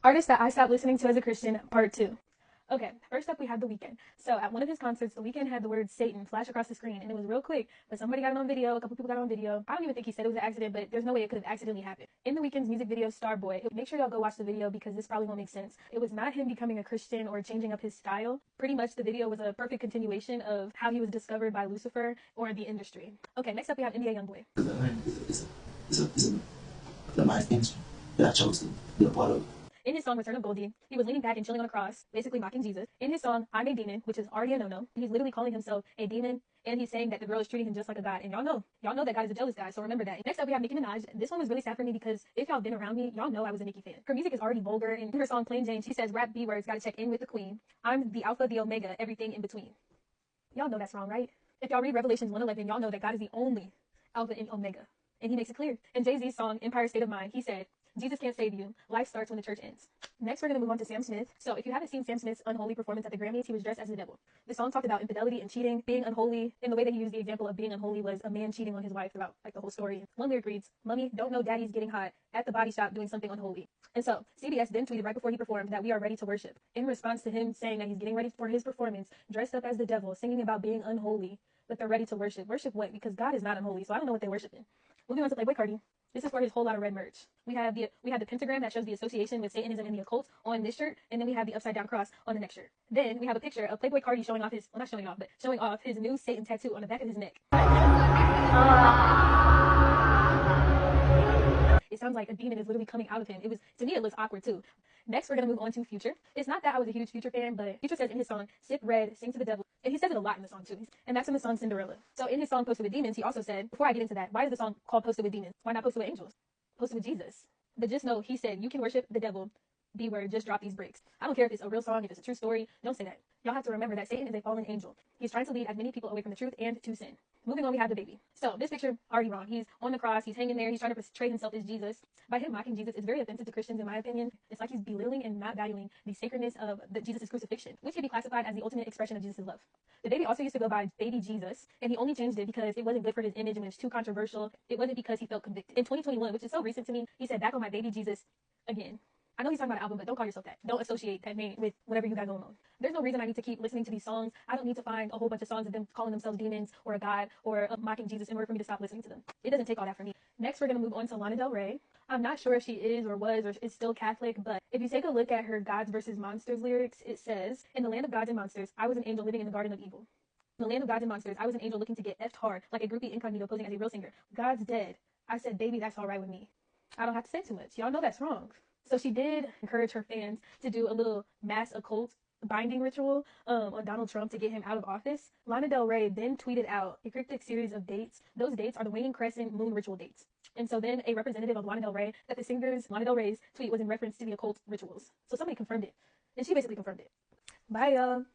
Artist that I stopped listening to as a Christian, part 2. Okay, first up we have The Weeknd. So at one of his concerts, The Weeknd had the word Satan flash across the screen, and it was real quick, but somebody got it on video, a couple people got it on video. I don't even think he said it was an accident, but there's no way it could have accidentally happened. In The Weeknd's music video, Starboy, make sure y'all go watch the video because this probably won't make sense. It was not him becoming a Christian or changing up his style. Pretty much the video was a perfect continuation of how he was discovered by Lucifer or the industry. Okay, next up we have NBA Youngboy. It's a nice industry that I chose to be a part of. In his song Return of Goldie, he was leaning back and chilling on a cross, basically mocking Jesus. In his song I'm a Demon, which is already a no-no, he's literally calling himself a demon, and he's saying that the girl is treating him just like a god. And y'all know that God is a jealous guy, so remember that. Next up we have Nicki Minaj. This one was really sad for me because if y'all been around me, y'all know I was a Nicki fan. Her music is already vulgar, and in her song Plain Jane, she says rap B-words gotta check in with the queen. I'm the alpha, the omega, everything in between. Y'all know that's wrong, right? If y'all read Revelations 1:11, y'all know that God is the only alpha and omega, and he makes it clear. In Jay-Z's song Empire State of Mind, he said, Jesus can't save you. Life starts when the church ends. Next, we're going to move on to Sam Smith. So if you haven't seen Sam Smith's unholy performance at the Grammys, he was dressed as the devil. The song talked about infidelity and cheating, being unholy, and the way that he used the example of being unholy was a man cheating on his wife throughout the whole story. One lyric reads, "Mommy, don't know daddy's getting hot at the body shop doing something unholy." And so CBS then tweeted right before he performed that we are ready to worship. In response to him saying that he's getting ready for his performance, dressed up as the devil, singing about being unholy, but they're ready to worship. Worship what? Because God is not unholy, so I don't know what they're worshiping. Moving on to Playboi Carti. This is for his whole lot of red merch. We have the pentagram that shows the association with Satanism and the occult on this shirt, and then we have the upside down cross on the next shirt. Then we have a picture of Playboi Carti showing off his, well, not showing off, but showing off his new Satan tattoo on the back of his neck. It sounds like a demon is literally coming out of him. To me, it looks awkward too. Next, we're going to move on to Future. It's not that I was a huge Future fan, but Future says in his song, "Sip red, sing to the devil." And he says it a lot in the song too. And that's in the song Cinderella. So in his song Posted with Demons, he also said, before I get into that, why is the song called Posted with Demons? Why not Posted with Angels? Posted with Jesus. But just know, he said, you can worship the devil. B-word, just drop these bricks. I don't care if it's a real song, if it's a true story, don't say that. Y'all have to remember that Satan is a fallen angel. He's trying to lead as many people away from the truth and to sin. Moving on, we have the baby. So this picture, already wrong. He's on the cross, he's hanging there, he's trying to portray himself as Jesus. By him mocking Jesus, it's very offensive to Christians in my opinion. It's like he's belittling and not valuing the sacredness of Jesus' crucifixion, which can be classified as the ultimate expression of Jesus' love. The baby also used to go by Baby Jesus, and he only changed it because it wasn't good for his image and it was too controversial. It wasn't because he felt convicted. In 2021, which is so recent to me, he said, "Back on my baby Jesus again." I know he's talking about an album, but don't call yourself that. Don't associate that name with whatever you got going on. There's no reason I need to keep listening to these songs. I don't need to find a whole bunch of songs of them calling themselves demons or a god or mocking Jesus in order for me to stop listening to them. It doesn't take all that for me. Next, we're going to move on to Lana Del Rey. I'm not sure if she is or was or is still Catholic, but if you take a look at her Gods versus Monsters lyrics, it says, "In the land of gods and monsters, I was an angel living in the garden of evil. In the land of gods and monsters, I was an angel looking to get effed hard like a groupie incognito posing as a real singer. God's dead. I said, baby, that's all right with me." I don't have to say too much. Y'all know that's wrong. So she did encourage her fans to do a little mass occult binding ritual on Donald Trump to get him out of office. Lana Del Rey then tweeted out a cryptic series of dates. Those dates are the waning crescent moon ritual dates. And so then a representative of Lana Del Rey, that the singer's Lana Del Rey's tweet was in reference to the occult rituals. So somebody confirmed it. And she basically confirmed it. Bye, y'all.